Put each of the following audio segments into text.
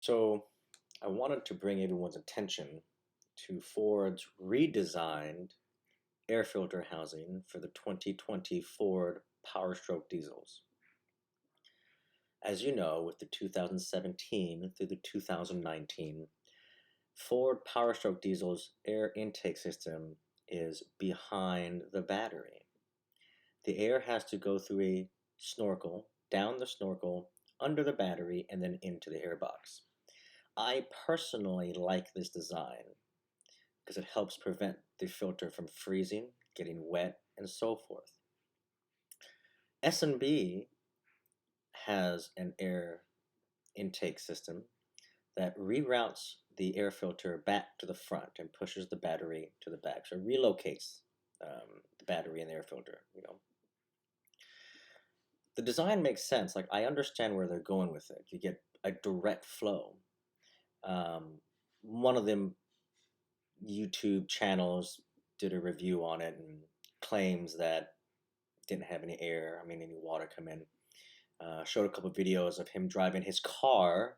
So I wanted to bring everyone's attention to Ford's redesigned air filter housing for the 2020 Ford Powerstroke diesels. As you know, with the 2017 through the 2019 Ford Powerstroke diesel's air intake system is behind the battery. The air has to go through a snorkel, down the snorkel, under the battery, and then into the airbox. I personally like this design because it helps prevent the filter from freezing, getting wet, and so forth. S&B has an air intake system that reroutes the air filter back to the front and pushes the battery to the back. So it relocates the battery and the air filter. The design makes sense. Like, I understand where they're going with it. You get a direct flow. One of them YouTube channels did a review on it and claims that it didn't have any air, any water come in. Showed a couple of videos of him driving his car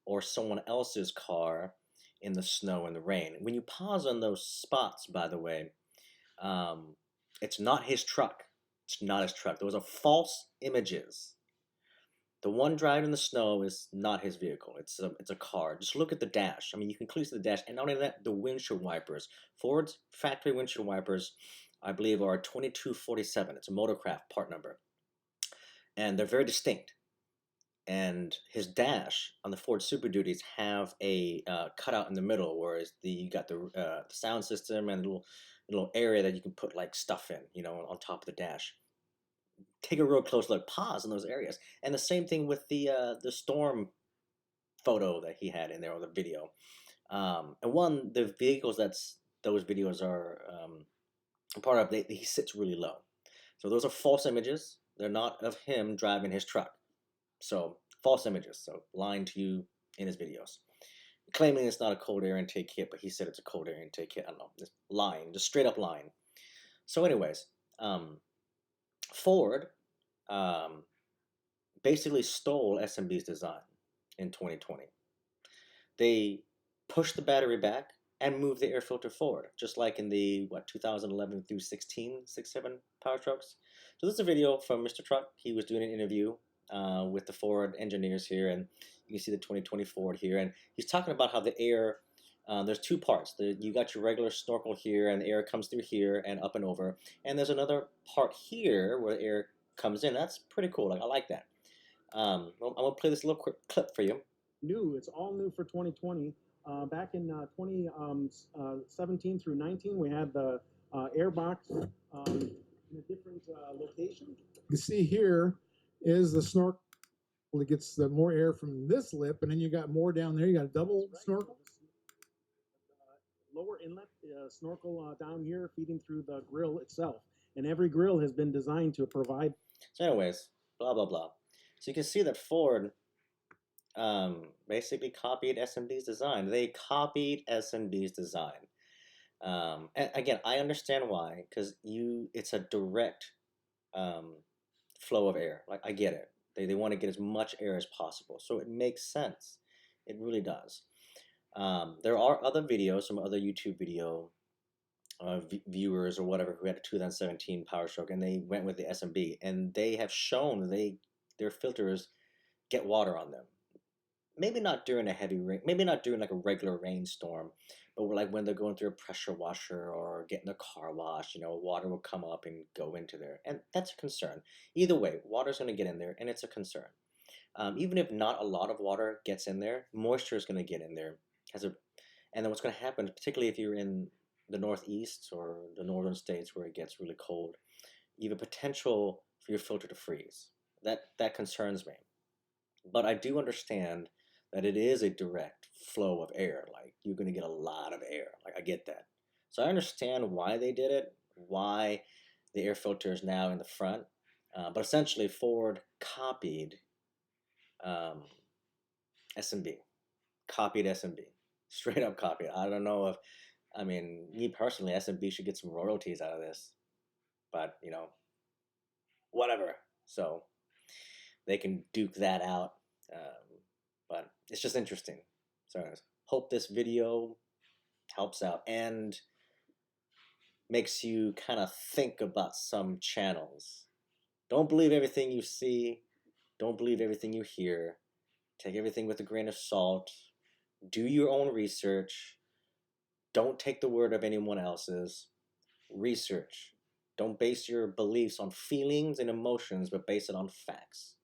or someone else's car in the snow and the rain. When you pause on those spots, by the way, it's not his truck. It's not his truck. Those are false images. The one driving in the snow is not his vehicle. It's a car. Just look at the dash. You can clearly see the dash, and not only that, the windshield wipers. Ford's factory windshield wipers, I believe, are 2247. It's a Motorcraft part number, and they're very distinct. And his dash on the Ford Super Duties have a cutout in the middle, whereas you got the sound system and a little area that you can put like stuff in, on top of the dash. Take a real close look, pause in those areas, and the same thing with the storm photo that he had in there, or the video. And the vehicles those videos are part of, he sits really low. So those are false images. They're not of him driving his truck. So false images. So lying to you in his videos, claiming it's not a cold air intake kit, but he said it's a cold air intake kit. I don't know, just lying, just straight up lying. So, anyways, Ford basically stole SMB's design in 2020. They pushed the battery back and moved the air filter forward, just like in the 2011 through 16 6.7 Powerstrokes. So this is a video from Mr. Truck. He was doing an interview with the Ford engineers here, and you can see the 2020 Ford here, and he's talking about how the air, there's two parts. You got your regular snorkel here, and the air comes through here and up and over, and there's another part here where the air comes in. That's pretty cool. I like that. Well, I'm gonna play this little quick clip for you. It's all new for 2020. Back in 2017 through 19, we had the airbox in a different location. You see here is the snorkel. It gets the more air from this lip, and then you got more down there. You got a double snorkel. Lower inlet snorkel down here feeding through the grill itself. And every grill has been designed to provide. So anyways, blah, blah, blah. So you can see that Ford basically copied S&B's design. They copied S&B's design. And again, I understand why, because it's a direct flow of air. Like, I get it. They want to get as much air as possible. So it makes sense. It really does. There are other videos, some other YouTube video viewers or whatever who had a 2017 Powerstroke, and they went with the S&B, and they have shown their filters get water on them. Maybe not during a heavy rain, maybe not during like a regular rainstorm, but like when they're going through a pressure washer or getting their car washed, water will come up and go into there, and that's a concern. Either way, water's going to get in there, and it's a concern. Even if not a lot of water gets in there, moisture is going to get in there. And then what's going to happen, particularly if you're in the Northeast or the northern states where it gets really cold, you have a potential for your filter to freeze. That concerns me. But I do understand that it is a direct flow of air. Like, you're going to get a lot of air. Like, I get that. So I understand why they did it, why the air filter is now in the front. But essentially, Ford copied S&B. Copied S&B. Straight up copied. I don't know if, me personally, S&B should get some royalties out of this. But, whatever. So they can duke that out. But it's just interesting. So I hope this video helps out and makes you kind of think about some channels. Don't believe everything you see. Don't believe everything you hear. Take everything with a grain of salt. Do your own research. Don't take the word of anyone else's. Research. Don't base your beliefs on feelings and emotions, but base it on facts.